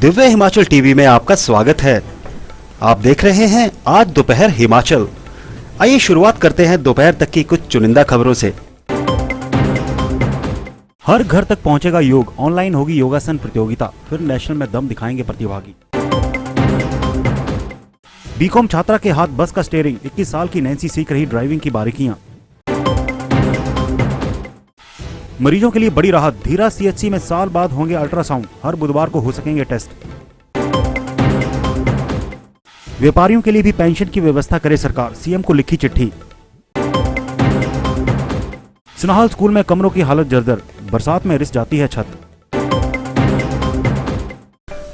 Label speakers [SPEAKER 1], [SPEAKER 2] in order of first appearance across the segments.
[SPEAKER 1] Divya Himachal TV में आपका स्वागत है। आप देख रहे हैं आज दोपहर हिमाचल। आइए शुरुआत करते हैं दोपहर तक की कुछ चुनिंदा खबरों से। हर घर तक पहुंचेगा योग, ऑनलाइन होगी योगासन प्रतियोगिता, फिर नेशनल में दम दिखाएंगे प्रतिभागी। बीकॉम छात्रा के हाथ बस का स्टीयरिंग, 21 साल की नैन्सी सीख रही ड्राइविंग की बारीकियां। मरीजों के लिए बड़ी राहत, धीरा सीएचसी में साल बाद होंगे अल्ट्रासाउंड, हर बुधवार को हो सकेंगे टेस्ट। व्यापारियों के लिए भी पेंशन की व्यवस्था करे सरकार, सीएम को लिखी चिट्ठी। सुनाहल स्कूल में कमरों की हालत जर्जर, बरसात में रिस जाती है छत।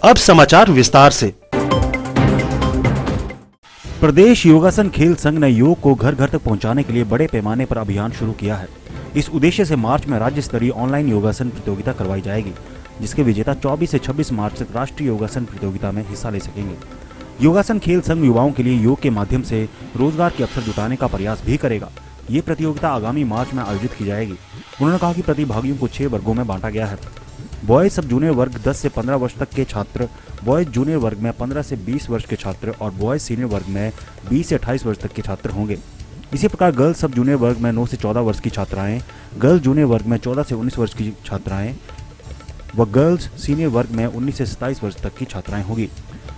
[SPEAKER 1] अब समाचार विस्तार से। प्रदेश योगासन खेल संघ ने योग को घर घर तक पहुंचाने के लिए बड़े पैमाने पर अभियान शुरू किया है। इस उद्देश्य से मार्च में राज्य स्तरीय ऑनलाइन योगासन प्रतियोगिता करवाई जाएगी, जिसके विजेता 24 से 26 मार्च तक राष्ट्रीय योगासन प्रतियोगिता में हिस्सा ले सकेंगे। योगासन खेल संघ युवाओं के लिए योग के माध्यम से रोजगार के अवसर जुटाने का प्रयास भी करेगा। ये प्रतियोगिता आगामी मार्च में आयोजित की जाएगी। उन्होंने कहा कि प्रतिभागियों को 6 वर्गों में बांटा गया है। बॉयज सब जूनियर वर्ग 10 से 15 वर्ष तक के छात्र, बॉयज जूनियर वर्ग में 15 से 20 वर्ष के छात्र और बॉयज सीनियर वर्ग में 20 से 28 वर्ष तक के छात्र होंगे। इसी प्रकार गर्ल्स सब जूनियर वर्ग में 9 से 14 वर्ष की छात्राएं, गर्ल्स जूनियर वर्ग में 14 से 19 वर्ष की छात्राएं व गर्ल्स सीनियर वर्ग में 19 से 27 वर्ष तक की छात्राएं होगी।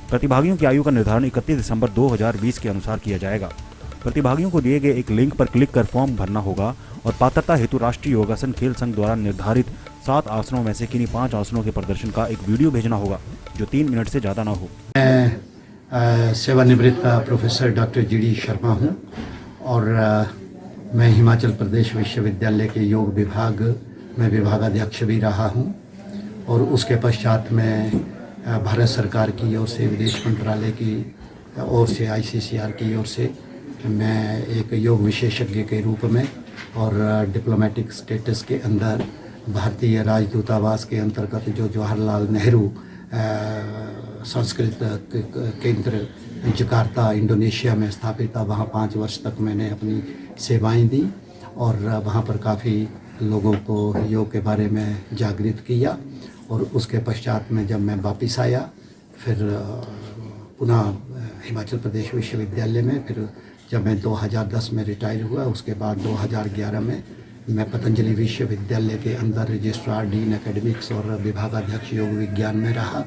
[SPEAKER 1] प्रतिभागियों की आयु का निर्धारण 31 दिसंबर 2020 के अनुसार किया जाएगा। प्रतिभागियों को दिए गए एक लिंक पर क्लिक कर फॉर्म भरना होगा और पात्रता हेतु राष्ट्रीय योगासन खेल संघ द्वारा निर्धारित 7 आसनों में से किन्हीं 5 आसनों के प्रदर्शन का एक वीडियो भेजना होगा, जो 3 मिनट से ज़्यादा न हो।
[SPEAKER 2] मैं सेवानिवृत्त प्रोफेसर डॉक्टर जी.डी. शर्मा हूँ और मैं हिमाचल प्रदेश विश्वविद्यालय के योग विभाग में विभागाध्यक्ष भी रहा हूँ और उसके पश्चात मैं भारत सरकार की ओर से, विदेश मंत्रालय की ओर से, ICCR की ओर से मैं एक योग विशेषज्ञ के रूप में और डिप्लोमेटिक स्टेटस के अंदर भारतीय राजदूतावास के अंतर्गत जो जवाहरलाल नेहरू संस्कृत केंद्र जकार्ता इंडोनेशिया में स्थापित था, वहाँ 5 वर्ष तक मैंने अपनी सेवाएं दी और वहाँ पर काफ़ी लोगों को योग के बारे में जागृत किया। और उसके पश्चात में जब मैं वापस आया फिर पुनः हिमाचल प्रदेश विश्वविद्यालय में, फिर जब मैं 2010 में रिटायर हुआ, उसके बाद 2011 में मैं पतंजलि विश्वविद्यालय के अंदर रजिस्ट्रार, डीन एकेडमिक्स और विभागाध्यक्ष योग विज्ञान में रहा।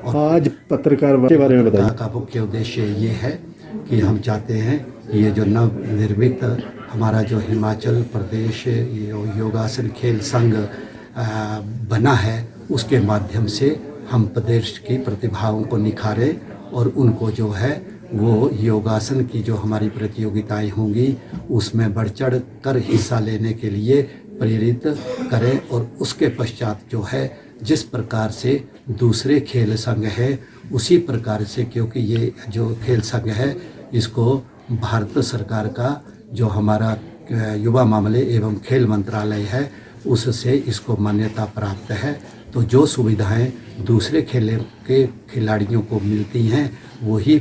[SPEAKER 2] और आज पत्रकार के बारे में बताया का मुख्य उद्देश्य ये है कि हम चाहते हैं ये जो नवनिर्मित हमारा जो हिमाचल प्रदेश योगासन खेल संघ बना है, उसके माध्यम से हम प्रदेश की प्रतिभाओं को निखारें और उनको जो है वो योगासन की जो हमारी प्रतियोगिताएं होंगी उसमें बढ़ चढ़ कर हिस्सा लेने के लिए प्रेरित करें। और उसके पश्चात जो है जिस प्रकार से दूसरे खेल संघ है उसी प्रकार से, क्योंकि ये जो खेल संघ है इसको भारत सरकार का जो हमारा युवा मामले एवं खेल मंत्रालय है उससे इसको मान्यता प्राप्त है। तो जो सुविधाएं दूसरे खेल के खिलाड़ियों को मिलती हैं वही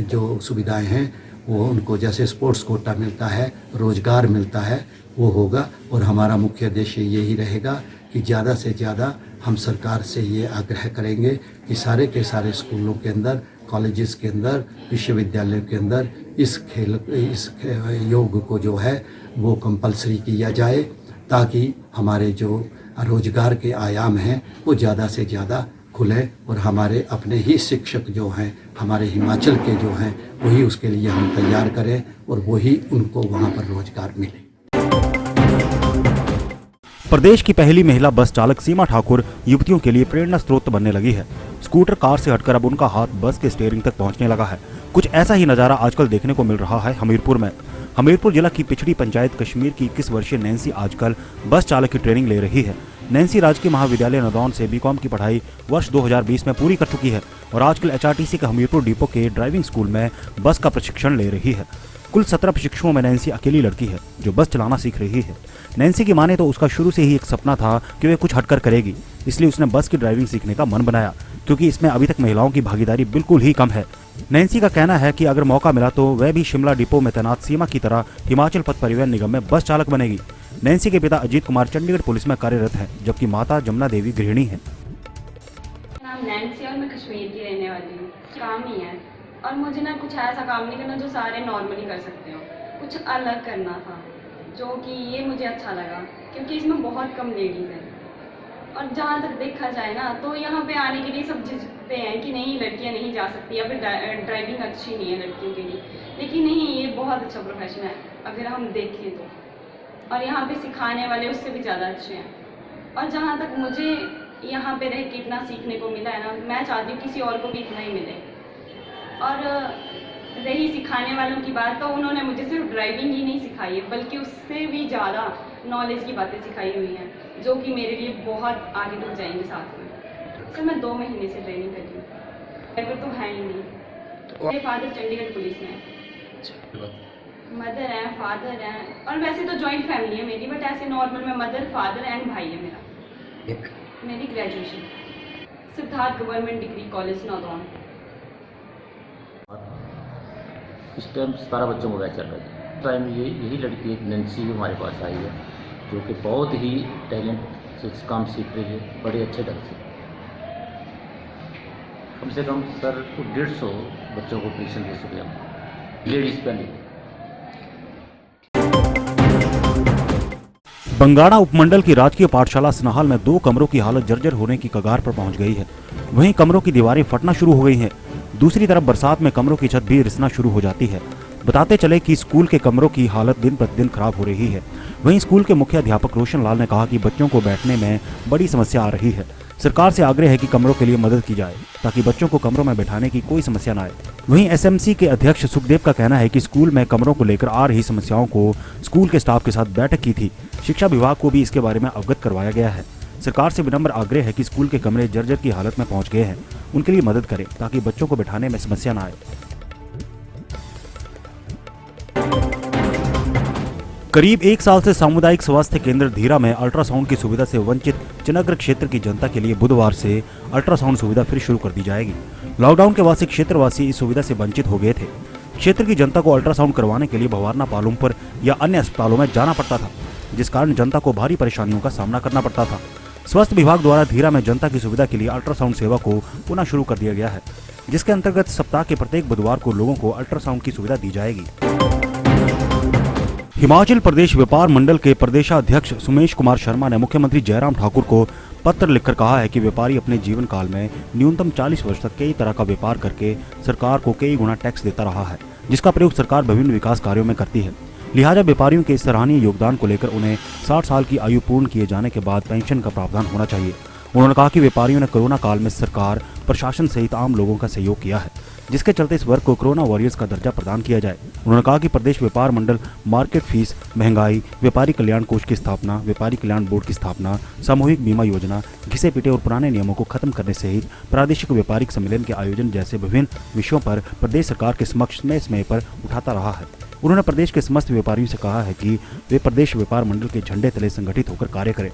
[SPEAKER 2] जो सुविधाएं हैं वो उनको, जैसे स्पोर्ट्स कोटा मिलता है, रोजगार मिलता है, वो होगा। और हमारा मुख्य उद्देश्य यही रहेगा कि ज़्यादा से ज़्यादा हम सरकार से ये आग्रह करेंगे कि सारे के सारे स्कूलों के अंदर, कॉलेजेस के अंदर, विश्वविद्यालयों के अंदर इस योग को जो है वो कंपलसरी किया जाए, ताकि हमारे जो रोजगार के आयाम हैं वो ज़्यादा से ज़्यादा खुले और हमारे अपने ही शिक्षक जो हैं, हमारे हिमाचल के जो हैं, वही उसके लिए हम तैयार करें और वही उनको वहाँ पर रोजगार मिले।
[SPEAKER 1] प्रदेश की पहली महिला बस चालक सीमा ठाकुर युवतियों के लिए प्रेरणा स्रोत बनने लगी है। स्कूटर कार से हटकर अब उनका हाथ बस के स्टीयरिंग तक पहुंचने लगा है। कुछ ऐसा ही नजारा आजकल देखने को मिल रहा है हमीरपुर में। हमीरपुर जिला की पिछड़ी पंचायत कश्मीर की 21 वर्षीय नैन्सी आजकल बस चालक की ट्रेनिंग ले रही है। नैन्सी राजकीय महाविद्यालय नदौन से बीकॉम की पढ़ाई वर्ष 2020 में पूरी कर चुकी है और आजकल HRTC के हमीरपुर डिपो के ड्राइविंग स्कूल में बस का प्रशिक्षण ले रही है। कुल 17 प्रशिक्षुओं में नैन्सी अकेली लड़की है जो बस चलाना सीख रही है। नैन्सी की माने तो उसका शुरू से ही एक सपना था कि वह कुछ हटकर करेगी, इसलिए उसने बस की ड्राइविंग सीखने का मन बनाया, क्योंकि इसमें अभी तक महिलाओं की भागीदारी बिल्कुल ही कम है। नैन्सी का कहना है कि अगर मौका मिला तो वह भी शिमला डिपो में तैनात सीमा की तरह हिमाचल पथ परिवहन निगम में बस चालक बनेगी। नैन्सी के पिता अजीत कुमार चंडीगढ़ पुलिस में कार्यरत हैं, जबकि माता जमुना देवी गृहिणी हैं।
[SPEAKER 3] नाम नैन्सी और मैं कश्मीर की रहने वाली हूँ। काम ही है और मुझे ना कुछ ऐसा काम नहीं करना जो सारे नॉर्मली कर सकते हो, कुछ अलग करना था, जो कि ये मुझे अच्छा लगा क्योंकि इसमें बहुत कम लेडीज़ हैं। और जहाँ तक देखा जाए ना तो यहाँ पे आने के लिए सब झिझकते हैं कि नहीं लड़कियाँ नहीं जा सकती या फिर ड्राइविंग अच्छी नहीं है लड़कियों के लिए, लेकिन नहीं, ये बहुत अच्छा प्रोफेशन है अगर हम देखें तो। और यहाँ पे सिखाने वाले उससे भी ज़्यादा अच्छे हैं। और जहाँ तक मुझे यहाँ पे रह के इतना सीखने को मिला है ना, मैं चाहती हूँ किसी और को भी इतना ही मिले। और रही सिखाने वालों की बात, तो उन्होंने मुझे सिर्फ ड्राइविंग ही नहीं सिखाई है बल्कि उससे भी ज़्यादा नॉलेज की बातें सिखाई हुई हैं जो कि मेरे लिए बहुत आगे तक जाएंगे साथ में। सर मैं 2 महीने से ट्रेनिंग कर रही हूँ। ड्राइवर तो है ही नहीं। मेरे फादर चंडीगढ़ पुलिस में है, मदर है, फादर हैं, और वैसे तो जॉइंट फैमिली है मेरी, बट ऐसे नॉर्मल में मदर, फादर एंड भाई है मेरा। मेरी graduation Siddharth government degree college Naudaun.
[SPEAKER 4] इस टाइम 17 बच्चों को बैच चल रहा है। इस टाइम यही लड़की एक नैन्सी हमारे पास आई है जो कि बहुत ही टैलेंट से काम सीख रही है, बड़े अच्छे ढंग से। कम से कम सर 150 बच्चों को ट्यूशन दे चुके हम, लेडीज़ पहले।
[SPEAKER 1] बंगाणा उपमंडल की राजकीय पाठशाला सनाहल में 2 कमरों की हालत जर्जर होने की कगार पर पहुंच गई है। वहीं कमरों की दीवारें फटना शुरू हो गई हैं। दूसरी तरफ बरसात में कमरों की छत भी रिसना शुरू हो जाती है। बताते चले कि स्कूल के कमरों की हालत दिन प्रतिदिन खराब हो रही है। वहीं स्कूल के मुख्य अध्यापक रोशन लाल ने कहा कि बच्चों को बैठने में बड़ी समस्या आ रही है। सरकार से आग्रह है कि कमरों के लिए मदद की जाए ताकि बच्चों को कमरों में बैठाने की कोई समस्या न आए। वहीं एसएमसी के अध्यक्ष सुखदेव का कहना है कि स्कूल में कमरों को लेकर आ रही समस्याओं को स्कूल के स्टाफ के साथ बैठक की थी। शिक्षा विभाग को भी इसके बारे में अवगत करवाया गया है। सरकार से विनम्र आग्रह है कि स्कूल के कमरे जर्जर की हालत में पहुंच गए हैं, उनके लिए मदद करें ताकि बच्चों को बैठाने में समस्या न आए। करीब 1 साल से सामुदायिक स्वास्थ्य केंद्र धीरा में अल्ट्रासाउंड की सुविधा से वंचित चिनग्र क्षेत्र की जनता के लिए बुधवार से अल्ट्रासाउंड सुविधा फिर शुरू कर दी जाएगी। लॉकडाउन के बाद से क्षेत्रवासी इस सुविधा से वंचित हो गए थे। क्षेत्र की जनता को अल्ट्रासाउंड करवाने के लिए भवारना, पालुमपुर या अन्य अस्पतालों में जाना पड़ता था, जिस कारण जनता को भारी परेशानियों का सामना करना पड़ता था। स्वास्थ्य विभाग द्वारा धीरा में जनता की सुविधा के लिए अल्ट्रासाउंड सेवा को पुनः शुरू कर दिया गया है, जिसके अंतर्गत सप्ताह के प्रत्येक बुधवार को लोगों को अल्ट्रासाउंड की सुविधा दी जाएगी। हिमाचल प्रदेश व्यापार मंडल के प्रदेशाध्यक्ष सुमेश कुमार शर्मा ने मुख्यमंत्री जयराम ठाकुर को पत्र लिखकर कहा है कि व्यापारी अपने जीवन काल में न्यूनतम 40 वर्ष तक कई तरह का व्यापार करके सरकार को कई गुना टैक्स देता रहा है, जिसका प्रयोग सरकार विभिन्न विकास कार्यों में करती है। लिहाजा व्यापारियों के इस सराहनीय योगदान को लेकर उन्हें 60 साल की आयु पूर्ण किए जाने के बाद पेंशन का प्रावधान होना चाहिए। उन्होंने कहा कि व्यापारियों ने कोरोना काल में सरकार, प्रशासन सहित आम लोगों का सहयोग किया है, जिसके चलते इस वर्ग को कोरोना वॉरियर्स का दर्जा प्रदान किया जाए। उन्होंने कहा कि प्रदेश व्यापार मंडल मार्केट फीस, महंगाई, व्यापारी कल्याण कोष की स्थापना, व्यापारी कल्याण बोर्ड की स्थापना, सामूहिक बीमा योजना, घिसे पिटे और पुराने नियमों को खत्म करने सहित प्रादेशिक व्यापारिक सम्मेलन के आयोजन जैसे विभिन्न विषयों पर प्रदेश सरकार के समक्ष समय पर उठाता रहा है। उन्होंने प्रदेश के समस्त व्यापारियों से कहा है कि वे प्रदेश व्यापार मंडल के झंडे तले संगठित होकर कार्य करें।